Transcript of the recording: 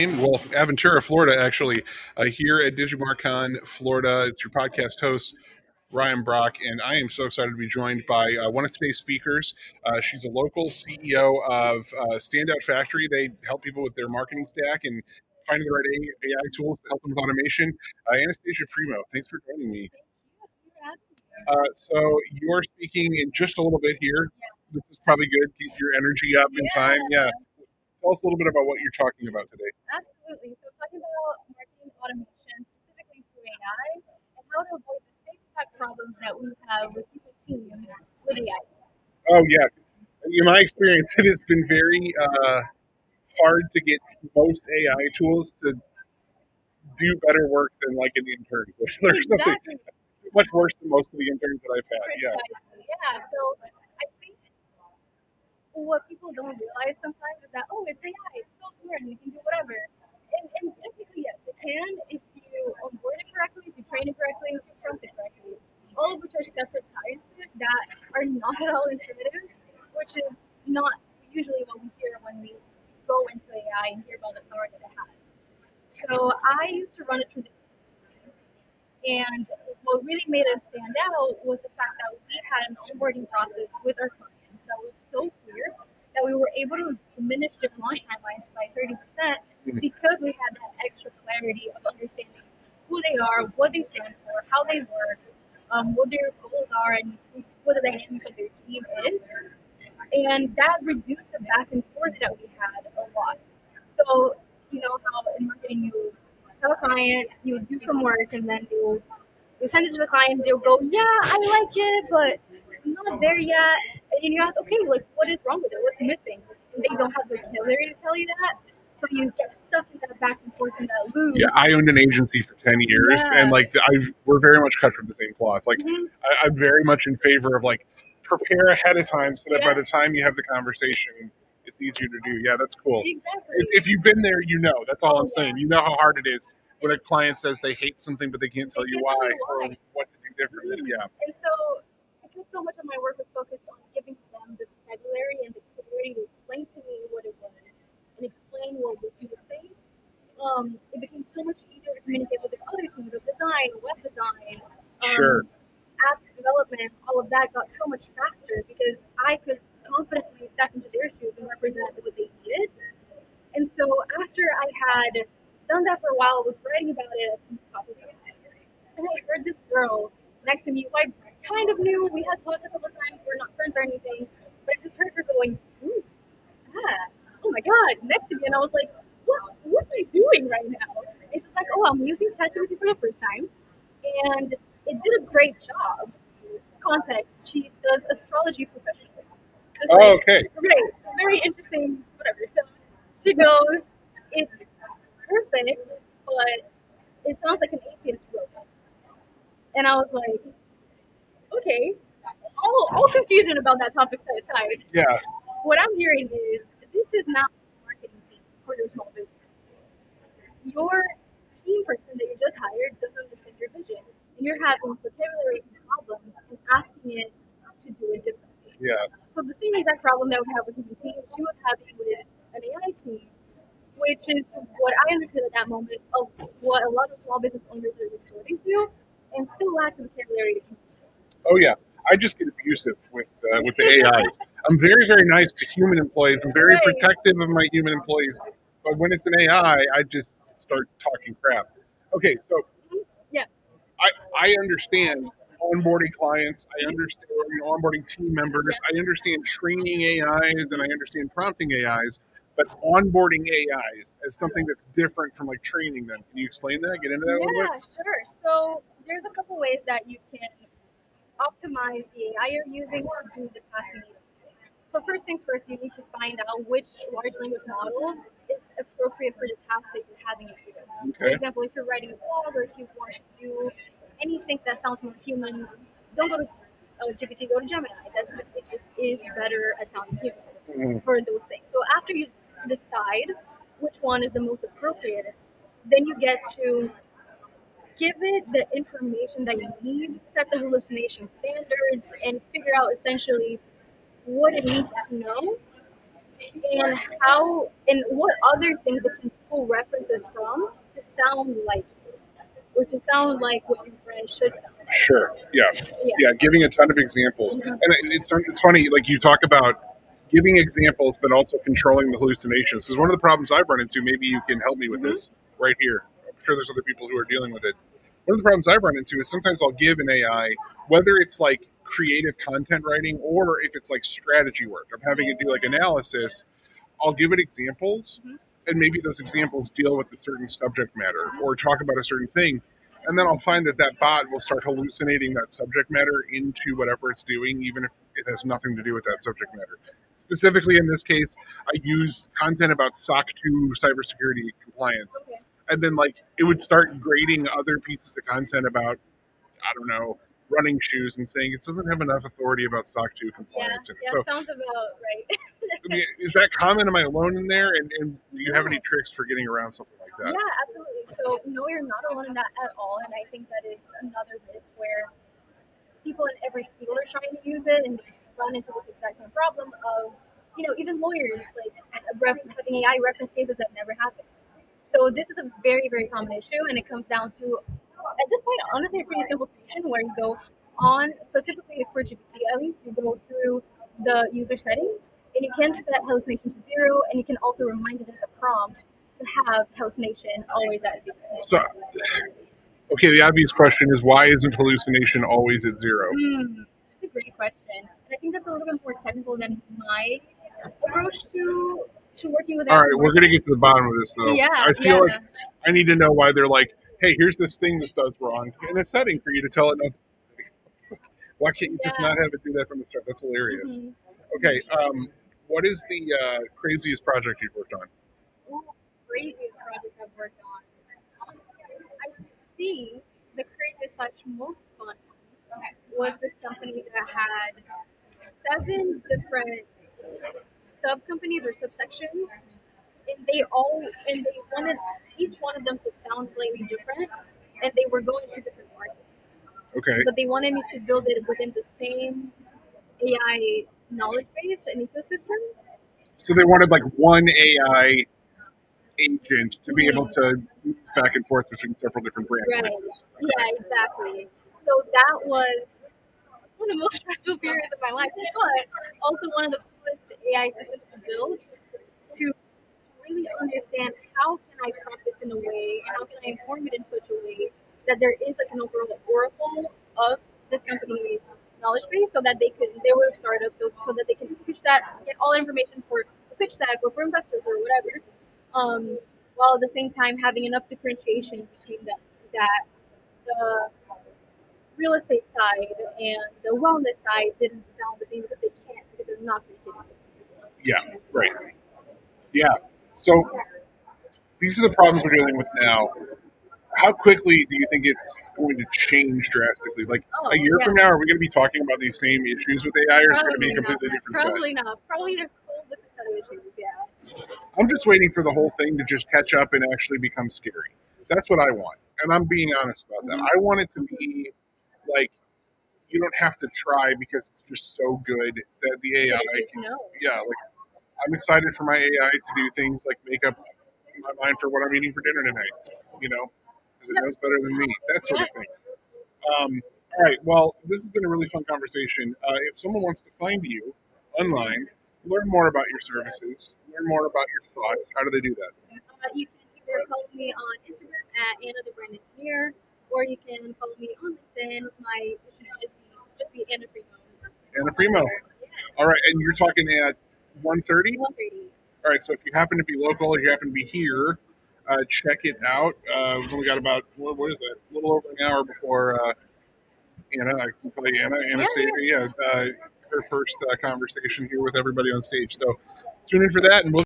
Well, Aventura, Florida, actually, here at DigiMarCon, Florida. It's your podcast host, Ryan Brock, and I am so excited to be joined by one of today's speakers. She's a local CEO of Standout Factory. They help people with their marketing stack and finding the right AI tools to help them with automation. Anastasia Primo, thanks for joining me. So you're speaking in just a little bit here. This is probably good. Keep your energy up in time. Yeah. Tell us a little bit about what you're talking about today. Absolutely. So talking about marketing automation, specifically through AI, and how to avoid the same exact problems that we have with human teams with AI. Oh yeah, in my experience, it has been very hard to get most AI tools to do better work than like an intern. There's something Exactly. much worse than most of the interns that I've had. Yeah. Precisely. Yeah. So I think what people don't realize sometimes is that, oh, it's AI, it's so smart, and you can do whatever. And technically, yes, it can if you onboard it correctly, if you train it correctly, if you prompt it correctly. All of which are separate sciences that are not at all intuitive, which is not usually what we hear when we go into AI and hear about the power that it has. So I used to run it through the and what really made us stand out was the fact that we had an onboarding process with our clients that was so clear that we were able to diminish their launch timelines by 30% because we had that extra clarity of understanding who they are, what they stand for, how they work, what their goals are, and what the dynamics of their team is. And that reduced the back and forth that we had a lot. So, you know how in marketing you have a client, you do some work, and then you send it to the client, they'll go, yeah, I like it, but it's not there yet. And you ask, okay, like, what is wrong with it? What's missing? And they don't have the vocabulary to tell you that. So you get stuck in that back and forth in that loop. Yeah, I owned an agency for 10 years, and like we're very much cut from the same cloth. Like I'm very much in favor of like prepare ahead of time so that by the time you have the conversation, it's easier to do. Yeah, that's cool. Exactly. If you've been there, you know. That's all I'm saying. You know how hard it is when a client says they hate something, but they can't tell you why or what to do differently. Yeah. And so, because so much of my work was focused on giving them the vocabulary and the capability to explain to me what it was and explain what was you would say, it became so much easier to communicate with the other teams of design, web design, Sure. app development. All of that got so much faster because I could confidently step into their shoes and represent what they needed. And so after I had done that for a while, I was writing about it at some coffee shop, and I heard this girl next to me who I kind of knew. We had talked a couple of times. We're not friends or anything, but I just heard her going, "Ooh, ah, oh my god," next to me, and I was like, what are you doing right now? And she's like, oh, I'm using ChatGPT for the first time, and it did a great job. Context: she does astrology professionally. Just Oh, okay. Right, very interesting. Whatever. So she goes, it's perfect, but it sounds like an atheist wrote. And I was like, okay, all confusion about that topic set aside. Yeah. What I'm hearing is this is not a marketing team for your small business. Your team person that you just hired doesn't understand your vision, and you're having vocabulary problems and asking it to do it differently. Yeah. So the same exact problem that we have with human teams, she was having with an AI team, which is what I understood at that moment of what a lot of small business owners are resorting to, and still lack the vocabulary to communicate. Oh yeah, I just get abusive with the AIs. I'm very very nice to human employees. I'm very protective of my human employees, but when it's an AI, I just start talking crap. Okay, so Yeah. I understand onboarding clients. I understand onboarding team members. I understand training AIs, and I understand prompting AIs. But onboarding AIs is something that's different from like training them. Can you explain that? Get into that a little Yeah, bit? sure. So there's a couple ways that you can optimize the AI you're using to do the task you need it to do. So first things first, you need to find out which large language model is appropriate for the task that you're having it to do. For Okay. example, if you're writing a blog or if you want to do anything that sounds more human, don't go to GPT, go to Gemini. It just is better at sounding human for those things. So after you decide which one is the most appropriate, then you get to give it the information that you need, set the hallucination standards, and figure out essentially what it needs to know and how and what other things that can pull references from to sound like you, or to sound like what your brand should sound like. Sure. Yeah. Yeah. Yeah. Giving a ton of examples, Mhm. and it's funny. Like you talk about giving examples, but also controlling the hallucinations. Because one of the problems I've run into, maybe you can help me with Mhm. this right here. I'm sure there's other people who are dealing with it. One of the problems I've run into is sometimes I'll give an AI, whether it's like creative content writing or if it's like strategy work. I'm having it do like analysis. I'll give it examples, Mhm. and maybe those examples deal with a certain subject matter or talk about a certain thing. And then I'll find that that bot will start hallucinating that subject matter into whatever it's doing, even if it has nothing to do with that subject matter. Specifically, in this case, I used content about SOC 2 cybersecurity compliance. Okay. And then, like, it would start grading other pieces of content about, I don't know, running shoes and saying it doesn't have enough authority about SOC 2 Yeah. compliance in it. Yeah. So Sounds about right. I mean, is that common? Am I alone in there? And do you have any No. tricks for getting around something like that? Yeah, absolutely. So no, you're not alone in that at all, and I think that is another myth where people in every field are trying to use it and they run into this exact same problem of, even lawyers like having AI reference cases that never happened. So this is a very, very common issue, and it comes down to, at this point, honestly, a pretty simple solution where you go on, specifically for GPT at least, you go through the user settings, and you can set that hallucination to zero, and you can also remind it as a prompt to have hallucination always at zero. So, okay, the obvious question is why isn't hallucination always at zero? That's a great question, and I think that's a little bit more technical than my approach to working with All AI. right, we're going to get to the bottom of this, though. Yeah, I yeah. feel like I need to know why they're like, hey, here's this thing this does wrong, and a setting for you to tell it not to. It's like, why can't you just Yeah. not have it do that from the start? That's hilarious. hmm Okay, what is the craziest project you've worked on? Ooh, craziest project I've worked on. I think the craziest slash most fun was this company that had seven different sub companies or subsections, and they wanted each one of them to sound slightly different, and they were going to different markets, Okay, but they wanted me to build it within the same AI knowledge base and ecosystem. so they wanted like one AI agent to be able Mhm. to move back and forth between several different brand Right. voices. Okay. Yeah, exactly. So that was one of the most stressful periods of my life, but also one of the coolest AI systems to build to really understand how can I practice in a way and how can I inform it in such a way that there is like an overall oracle of this company knowledge base so that they were a startup so that they can pitch that, get all information for the pitch deck or for investors or whatever, while at the same time having enough differentiation between them that the real estate side and the wellness side didn't sound the same because they can't because they're not communicating with Yeah, right. Yeah. So these are the problems we're dealing with now. How quickly do you think it's going to change drastically? Like a Oh year yeah, from now, are we going to be talking about these same issues with AI, or is it going to be a probably not. completely different set? Probably not. Probably a whole different set of issues. Yeah. I'm just waiting for the whole thing to just catch up and actually become scary. That's what I want. And I'm being honest about that. Mm-hmm. I want it to be like you don't have to try because it's just so good that the AI That it just can, knows. yeah, like I'm excited for my AI to do things like make up my mind for what I'm eating for dinner tonight, because it Yep. knows better than me. That sort Yeah. of thing. All right. Well, this has been a really fun conversation. If someone wants to find you online, learn more about your services, learn more about your thoughts, how do they do that? You can either follow me on Instagram at Anna the Brand Engineer, or you can follow me on LinkedIn. My it should just be Anna Primo Anna on Primo. there. All right. And you're talking at 1:30. 130. All right. So if you happen to be local or you happen to be here, check it out. We've only got about, what is that? A little over an hour before Anna, I can call you Anna, Yeah, Anastasia, yeah. yeah, her first conversation here with everybody on stage. So tune in for that, and we'll